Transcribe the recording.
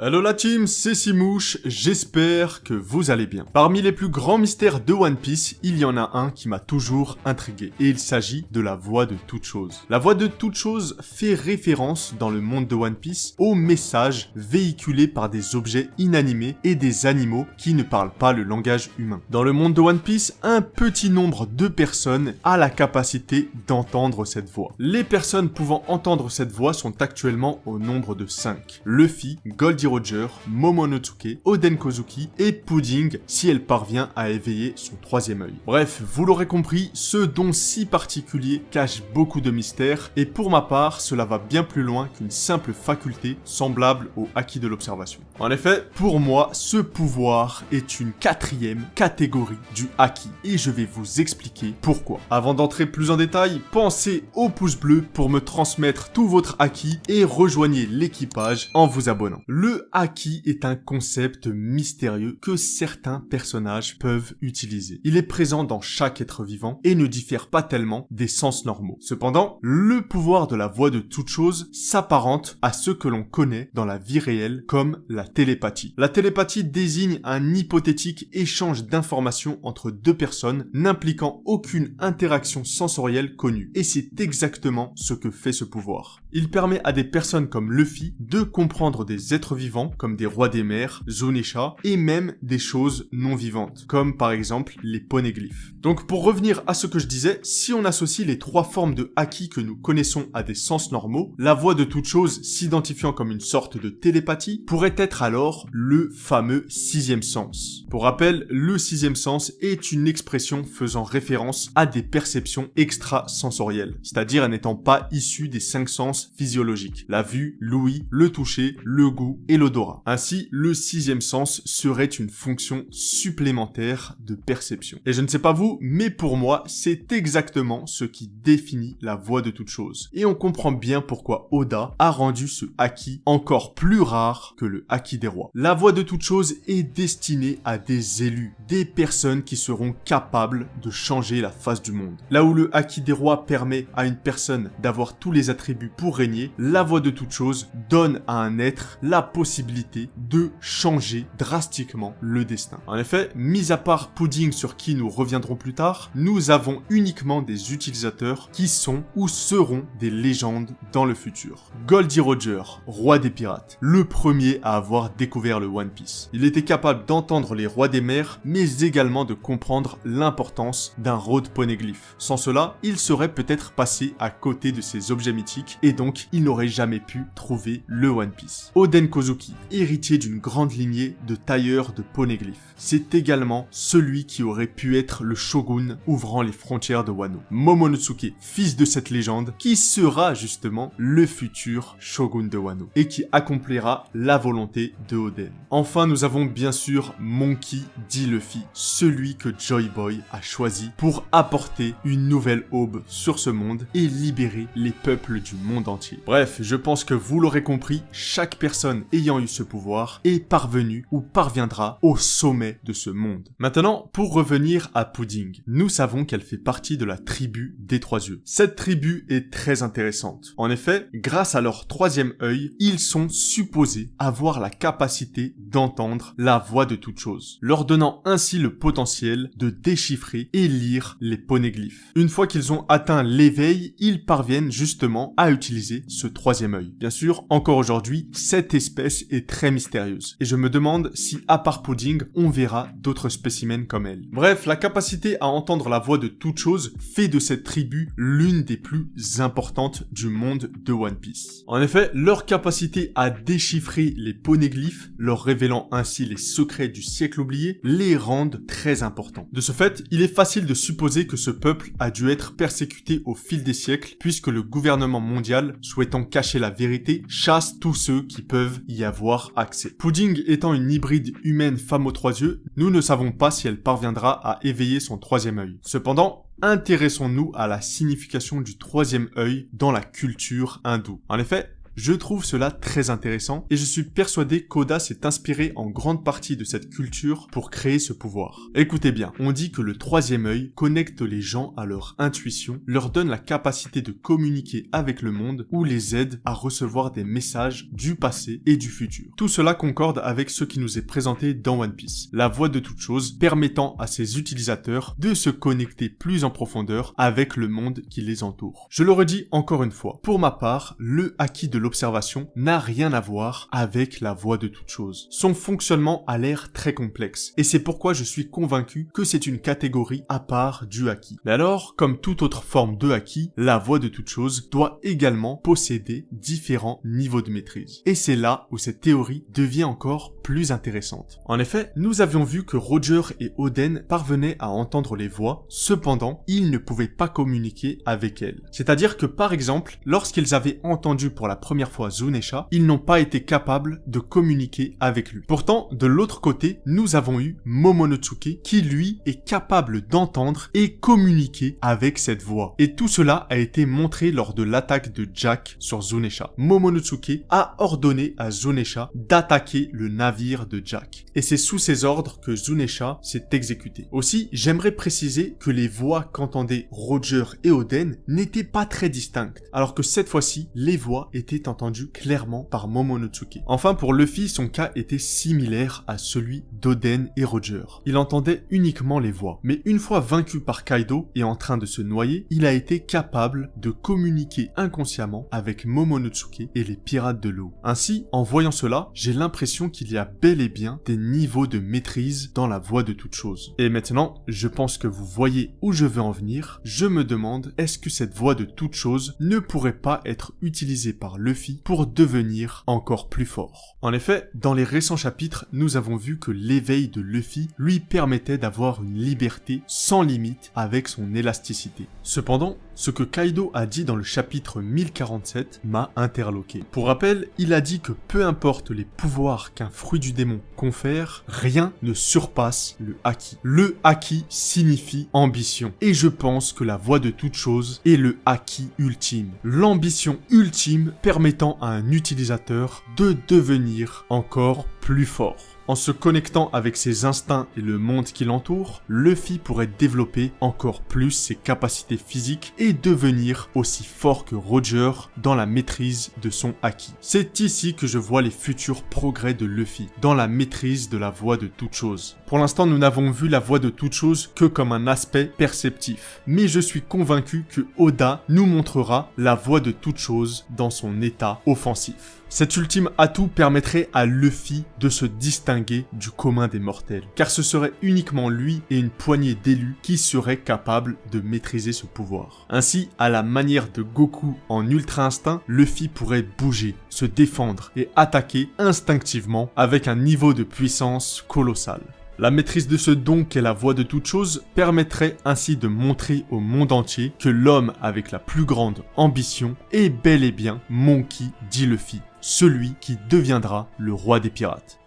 Hello la team, c'est Simouche, j'espère que vous allez bien. Parmi les plus grands mystères de One Piece, il y en a un qui m'a toujours intrigué, et il s'agit de la voix de toute chose. La voix de toute chose fait référence dans le monde de One Piece aux messages véhiculés par des objets inanimés et des animaux qui ne parlent pas le langage humain. Dans le monde de One Piece, un petit nombre de personnes a la capacité d'entendre cette voix. Les personnes pouvant entendre cette voix sont actuellement au nombre de 5. Luffy, Goldie Roger, Momonosuke, Oden Kozuki et Pudding si elle parvient à éveiller son troisième œil. Bref, vous l'aurez compris, ce don si particulier cache beaucoup de mystères et pour ma part, cela va bien plus loin qu'une simple faculté semblable au haki de l'observation. En effet, pour moi, ce pouvoir est une 4e catégorie du haki et je vais vous expliquer pourquoi. Avant d'entrer plus en détail, pensez au pouce bleu pour me transmettre tout votre haki et rejoignez l'équipage en vous abonnant. Le haki est un concept mystérieux que certains personnages peuvent utiliser. Il est présent dans chaque être vivant et ne diffère pas tellement des sens normaux. Cependant, le pouvoir de la voix de toute chose s'apparente à ce que l'on connaît dans la vie réelle comme la télépathie. La télépathie désigne un hypothétique échange d'informations entre deux personnes n'impliquant aucune interaction sensorielle connue. Et c'est exactement ce que fait ce pouvoir. Il permet à des personnes comme Luffy de comprendre des êtres vivants comme des rois des mers, Zunisha, et même des choses non vivantes, comme par exemple les poneglyphes. Donc pour revenir à ce que je disais, si on associe les 3 formes de haki que nous connaissons à des sens normaux, la voix de toute chose s'identifiant comme une sorte de télépathie pourrait être alors le fameux 6e sens. Pour rappel, le 6e sens est une expression faisant référence à des perceptions extrasensorielles, c'est-à-dire n'étant pas issues des 5 sens physiologiques, la vue, l'ouïe, le toucher, le goût et l'odorat. Ainsi, le 6e sens serait une fonction supplémentaire de perception. Et je ne sais pas vous, mais pour moi, c'est exactement ce qui définit la voix de toute chose. Et on comprend bien pourquoi Oda a rendu ce haki encore plus rare que le haki des rois. La voix de toute chose est destinée à des élus, des personnes qui seront capables de changer la face du monde. Là où le haki des rois permet à une personne d'avoir tous les attributs pour régner, la voix de toute chose donne à un être la possibilité de changer drastiquement le destin. En effet, mis à part Pudding sur qui nous reviendrons plus tard, nous avons uniquement des utilisateurs qui sont ou seront des légendes dans le futur. Goldie Roger, roi des pirates, le premier à avoir découvert le One Piece. Il était capable d'entendre les rois des mers, mais également de comprendre l'importance d'un road poneglyph. Sans cela, il serait peut-être passé à côté de ces objets mythiques et donc il n'aurait jamais pu trouver le One Piece. Oden Kozuki, héritier d'une grande lignée de tailleurs de poneglyphes. C'est également celui qui aurait pu être le shogun ouvrant les frontières de Wano. Momonosuke, fils de cette légende, qui sera justement le futur shogun de Wano et qui accomplira la volonté de Oden. Enfin, nous avons bien sûr Monkey D. Luffy, celui que Joy Boy a choisi pour apporter une nouvelle aube sur ce monde et libérer les peuples du monde entier. Bref, je pense que vous l'aurez compris, chaque personne ayant eu ce pouvoir est parvenue ou parviendra au sommet de ce monde. Maintenant, pour revenir à Pudding, nous savons qu'elle fait partie de la tribu des 3 yeux. Cette tribu est très intéressante. En effet, grâce à leur 3e œil, ils sont supposés avoir la capacité d'entendre la voix de toute chose, leur donnant ainsi le potentiel de déchiffrer et lire les poneglyphes. Une fois qu'ils ont atteint l'éveil, ils parviennent justement à utiliser ce 3e œil. Bien sûr, encore aujourd'hui, cette espèce est très mystérieuse. Et je me demande si, à part Pudding, on verra d'autres spécimens comme elle. Bref, la capacité à entendre la voix de toute chose fait de cette tribu l'une des plus importantes du monde de One Piece. En effet, leur capacité à déchiffrer les poneglyphes, leur révélant ainsi les secrets du siècle oublié, les rendent très importants. De ce fait, il est facile de supposer que ce peuple a dû être persécuté au fil des siècles, puisque le gouvernement mondial, souhaitant cacher la vérité, chasse tous ceux qui peuvent y avoir accès. Pudding étant une hybride humaine femme aux 3 yeux, nous ne savons pas si elle parviendra à éveiller son 3e œil. Cependant, intéressons-nous à la signification du 3e œil dans la culture hindoue. En effet, Je trouve cela très intéressant et je suis persuadé qu'Oda s'est inspiré en grande partie de cette culture pour créer ce pouvoir. Écoutez bien, on dit que le troisième œil connecte les gens à leur intuition, leur donne la capacité de communiquer avec le monde ou les aide à recevoir des messages du passé et du futur. Tout cela concorde avec ce qui nous est présenté dans One Piece, la voie de toute chose permettant à ses utilisateurs de se connecter plus en profondeur avec le monde qui les entoure. Je le redis encore une fois, pour ma part, le haki de l'observation n'a rien à voir avec la voie de toute chose. Son fonctionnement a l'air très complexe et c'est pourquoi je suis convaincu que c'est une catégorie à part du haki. Mais alors, comme toute autre forme de haki, la voie de toute chose doit également posséder différents niveaux de maîtrise. Et c'est là où cette théorie devient encore plus intéressante. En effet, nous avions vu que Roger et Oden parvenaient à entendre les voix, cependant, ils ne pouvaient pas communiquer avec elles. C'est-à-dire que par exemple, lorsqu'ils avaient entendu pour la première fois Zunesha, ils n'ont pas été capables de communiquer avec lui. Pourtant, de l'autre côté, nous avons eu Momonosuke qui lui est capable d'entendre et communiquer avec cette voix. Et tout cela a été montré lors de l'attaque de Jack sur Zunesha. Momonosuke a ordonné à Zunesha d'attaquer le navire de Jack. Et c'est sous ses ordres que Zunesha s'est exécuté. Aussi, j'aimerais préciser que les voix qu'entendaient Roger et Oden n'étaient pas très distinctes, alors que cette fois-ci, les voix étaient entendues clairement par Momonosuke. Enfin, pour Luffy, son cas était similaire à celui d'Oden et Roger. Il entendait uniquement les voix, mais une fois vaincu par Kaido et en train de se noyer, il a été capable de communiquer inconsciemment avec Momonosuke et les pirates de l'eau. Ainsi, en voyant cela, j'ai l'impression qu'il y a bel et bien des niveaux de maîtrise dans la voie de toute chose. Et maintenant, je pense que vous voyez où je veux en venir. Je me demande, est-ce que cette voie de toute chose ne pourrait pas être utilisée par Luffy pour devenir encore plus fort? En effet, dans les récents chapitres, nous avons vu que l'éveil de Luffy lui permettait d'avoir une liberté sans limite avec son élasticité. Cependant, ce que Kaido a dit dans le chapitre 1047 m'a interloqué. Pour rappel, il a dit que peu importe les pouvoirs qu'un fruit du démon confère, rien ne surpasse le haki. Le haki signifie ambition. Et je pense que la voie de toute chose est le haki ultime. L'ambition ultime permettant à un utilisateur de devenir encore plus fort. En se connectant avec ses instincts et le monde qui l'entoure, Luffy pourrait développer encore plus ses capacités physiques et devenir aussi fort que Roger dans la maîtrise de son haki. C'est ici que je vois les futurs progrès de Luffy, dans la maîtrise de la voie de toute chose. Pour l'instant, nous n'avons vu la voie de toute chose que comme un aspect perceptif. Mais je suis convaincu que Oda nous montrera la voie de toute chose dans son état offensif. Cet ultime atout permettrait à Luffy de se distinguer du commun des mortels, car ce serait uniquement lui et une poignée d'élus qui seraient capables de maîtriser ce pouvoir. Ainsi, à la manière de Goku en Ultra Instinct, Luffy pourrait bouger, se défendre et attaquer instinctivement avec un niveau de puissance colossal. La maîtrise de ce don qu'est la voie de toute chose permettrait ainsi de montrer au monde entier que l'homme avec la plus grande ambition est bel et bien Monkey D. Luffy, celui qui deviendra le roi des pirates.